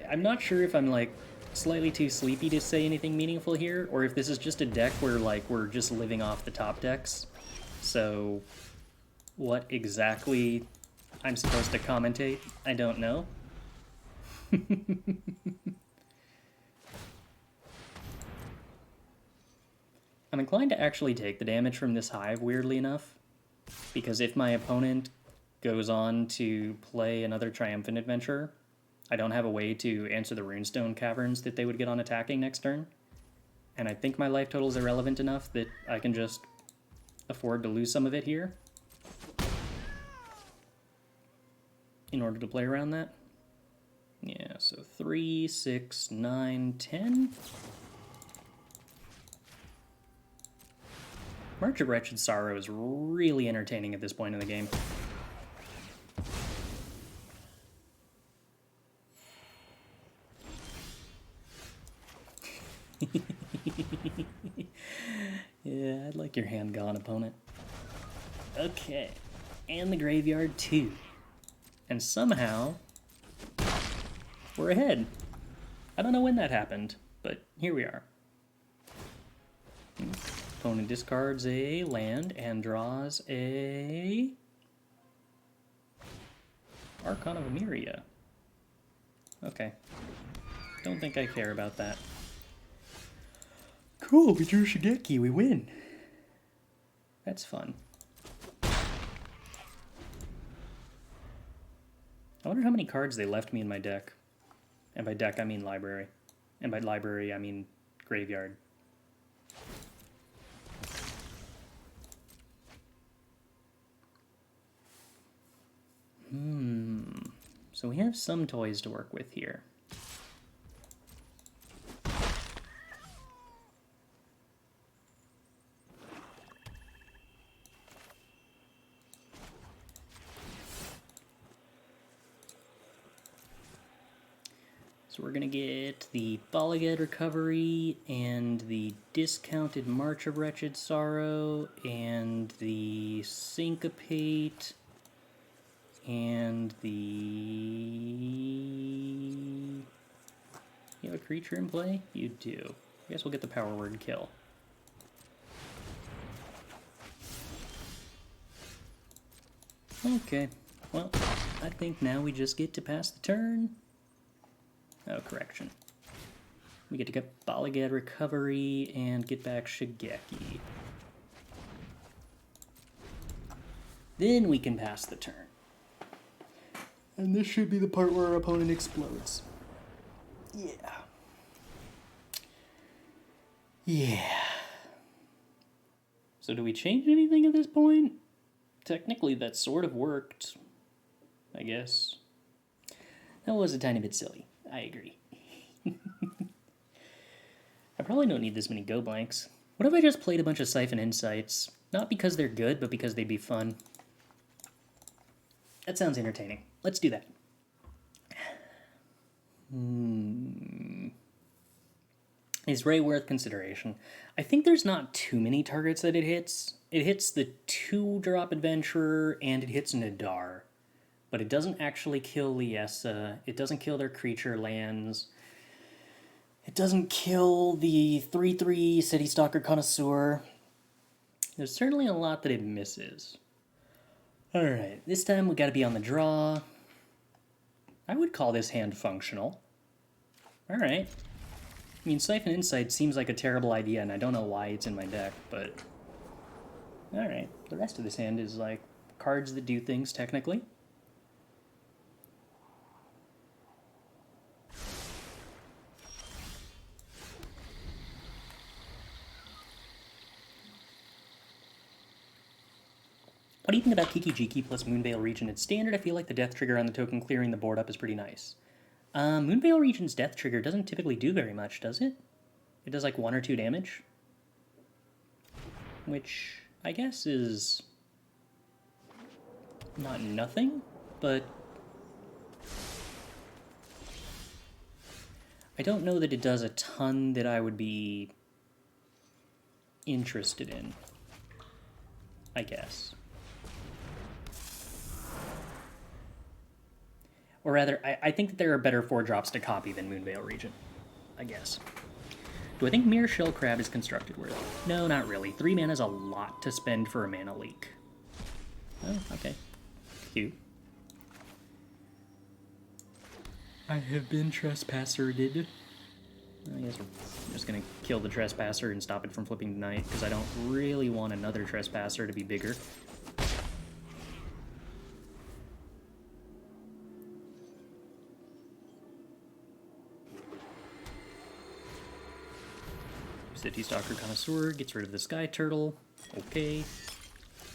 I'm not sure if I'm like slightly too sleepy to say anything meaningful here, or if this is just a deck where like we're just living off the top decks. So what exactly I'm supposed to commentate, I don't know. I'm inclined to actually take the damage from this Hive, weirdly enough, because if my opponent goes on to play another Triumphant Adventure, I don't have a way to answer the Runestone Caverns that they would get on attacking next turn. And I think my life total is irrelevant enough that I can just afford to lose some of it here in order to play around that. Yeah, so 3, 6, 9, 10. March of Wretched Sorrow is really entertaining at this point in the game. Yeah, I'd like your hand gone, opponent. Okay, and the graveyard too. And somehow, we're ahead. I don't know when that happened, but here we are. Opponent discards a land and draws a Archon of Emiria. Okay. Don't think I care about that. Cool, we drew Shigeki, we win. That's fun. I wonder how many cards they left me in my deck. And by deck, I mean library. And by library, I mean graveyard. So we have some toys to work with here. So we're going to get the Bala Ged Recovery, and the discounted March of Wretched Sorrow, and the Syncopate, and the... You have a creature in play? You do. I guess we'll get the Power Word Kill. Okay, well, I think now we just get to pass the turn. Oh, correction. We get to get Bala Ged Recovery and get back Shigeki. Then we can pass the turn. And this should be the part where our opponent explodes. Yeah. Yeah. So do we change anything at this point? Technically that sort of worked, I guess. That was a tiny bit silly. I agree. I probably don't need this many go blanks. What if I just played a bunch of Siphon Insights? Not because they're good, but because they'd be fun. That sounds entertaining. Let's do that. Is Ray worth consideration? I think there's not too many targets that it hits. It hits the 2-drop Adventurer, and it hits Nadar. But it doesn't actually kill Liesa. It doesn't kill their creature lands. It doesn't kill the 3/3 Citystalker Connoisseur. There's certainly a lot that it misses. Alright, this time we gotta be on the draw. I would call this hand functional. Alright. I mean, Siphon Insight seems like a terrible idea, and I don't know why it's in my deck, but... Alright, the rest of this hand is, like, cards that do things, technically. What do you think about Kiki-Jiki plus Moonveil Region? It's standard. I feel like the death trigger on the token clearing the board up is pretty nice. Moonveil Region's death trigger doesn't typically do very much, does it? It does like 1 or 2 damage. Which, I guess, is... not nothing, but... I don't know that it does a ton that I would be interested in, I guess. Or rather, I think that there are better 4-drops to copy than Moonveil Region, I guess. Do I think Mire Shell Crab is constructed worthy? No, not really. 3 mana is a lot to spend for a mana leak. Oh, okay. Cute. I have been trespassered. I guess I'm just gonna kill the Trespasser and stop it from flipping tonight, because I don't really want another Trespasser to be bigger. Citystalker Connoisseur gets rid of the Skyturtle. Okay.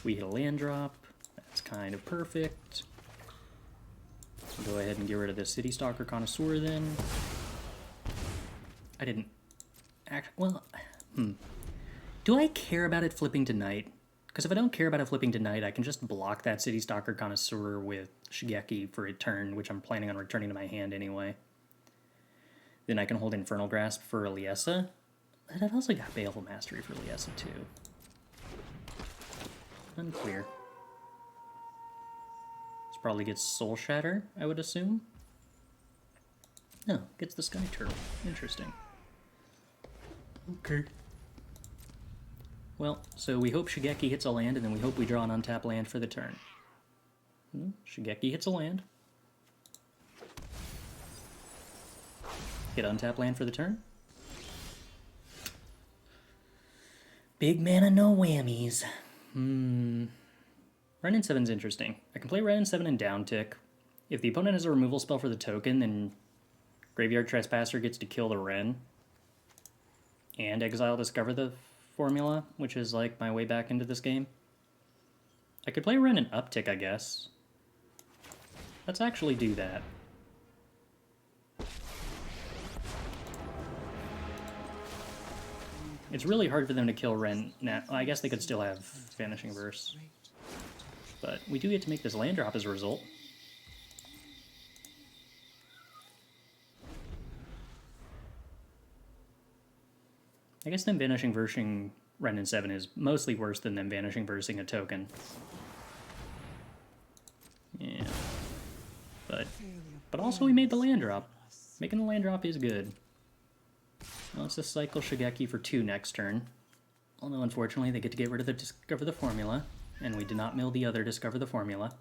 We hit a land drop. That's kind of perfect. So go ahead and get rid of the Citystalker Connoisseur then. I didn't... Well, do I care about it flipping tonight? Because if I don't care about it flipping tonight, I can just block that Citystalker Connoisseur with Shigeki for a turn, which I'm planning on returning to my hand anyway. Then I can hold Infernal Grasp for Liesa. But I've also got Baleful Mastery for Liesa too. Unclear. This probably gets Soul Shatter, I would assume. No, gets the Skyturtle. Interesting. Okay. Well, so we hope Shigeki hits a land, and then we hope we draw an untapped land for the turn. Shigeki hits a land. Hit untapped land for the turn. Big mana, no whammies. Wrenn and Seven's interesting. I can play Wrenn and Seven and downtick. If the opponent has a removal spell for the token, then Graveyard Trespasser gets to kill the Wrenn. And exile Discover the Formula, which is like my way back into this game. I could play Wrenn and uptick, I guess. Let's actually do that. It's really hard for them to kill Wrenn now. Well, I guess they could still have Vanishing Verse. But we do get to make this land drop as a result. I guess them Vanishing Versing Wrenn and Seven is mostly worse than them Vanishing Versing a token. Yeah. But also we made the land drop. Making the land drop is good. Well, let's just cycle Shigeki for 2 next turn. Although, unfortunately, they get to get rid of the Discover the Formula, and we did not mill the other Discover the Formula.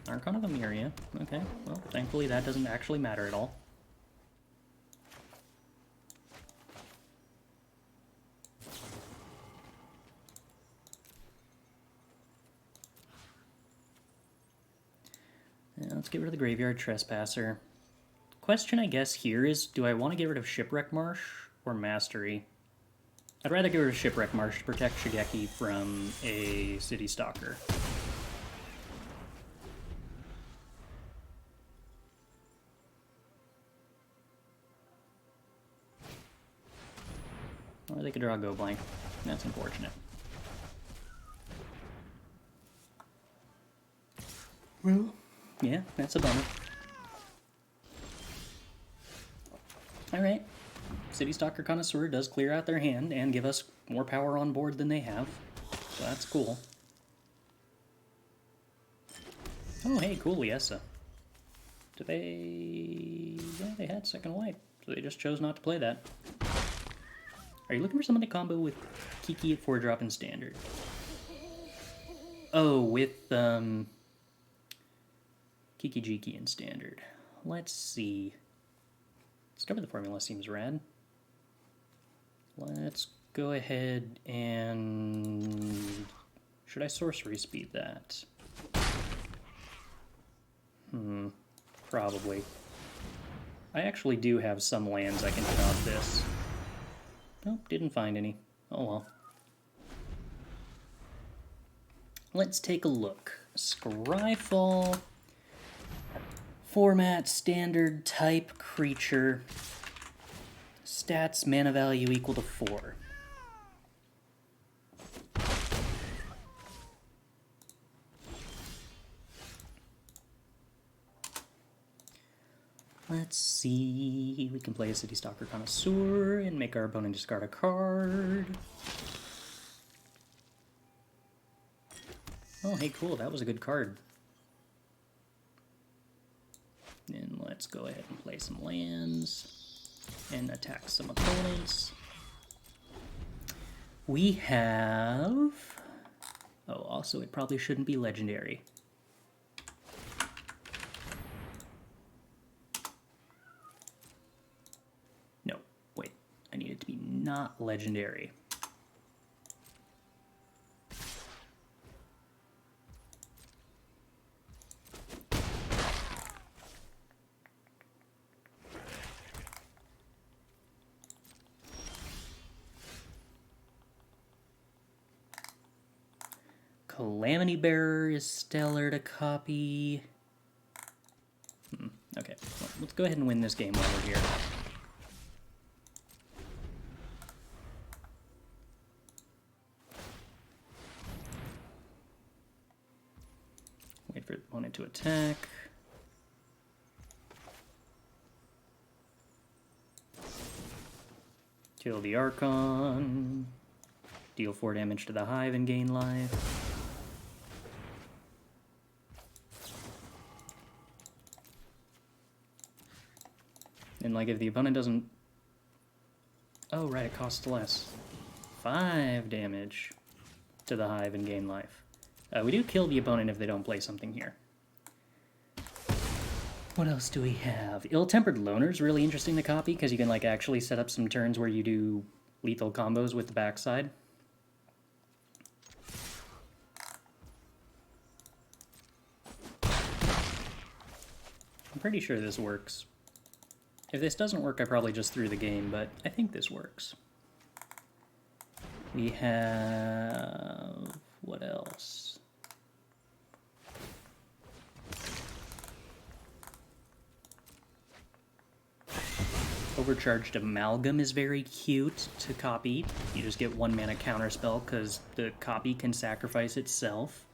Archon of Mire. Okay, well, thankfully that doesn't actually matter at all. Let's get rid of the Graveyard Trespasser. Question, I guess, here is, do I want to get rid of Shipwreck Marsh or Mastery? I'd rather get rid of Shipwreck Marsh to protect Shigeki from a Citystalker. Or they could draw a Go Blank. That's unfortunate. Well, yeah, that's a bummer. Alright. Citystalker Connoisseur does clear out their hand and give us more power on board than they have. So that's cool. Oh, hey, cool, Liessa. Did they... Yeah, they had second white, so they just chose not to play that. Are you looking for someone to combo with Kiki at 4-drop in Standard? Oh, with, Kiki Jiki in Standard. Let's see. Discover the Formula seems rad. Let's go ahead and... Should I sorcery speed that? Probably. I actually do have some lands I can hit off this. Nope, didn't find any. Oh well. Let's take a look. Scryfall. Format, standard, type, creature. Stats, mana value equal to 4. Let's see, we can play a Citystalker Connoisseur and make our opponent discard a card. Oh, hey, cool, that was a good card. And let's go ahead and play some lands and attack some opponents. We have... Oh, also, it probably shouldn't be legendary. No, wait. I need it to be not legendary. Calamity Bearer is stellar to copy. Okay, well, let's go ahead and win this game while we're here. Wait for the opponent to attack. Kill the Archon. Deal 4 damage to the Hive and gain life. And like if the opponent doesn't... Oh right, it costs less. 5 damage to the Hive and gain life. We do kill the opponent if they don't play something here. What else do we have? Ill-Tempered Loner's really interesting to copy because you can like actually set up some turns where you do lethal combos with the backside. I'm pretty sure this works. If this doesn't work, I probably just threw the game, but I think this works. We have... what else? Overcharged Amalgam is very cute to copy. You just get 1 mana counterspell because the copy can sacrifice itself.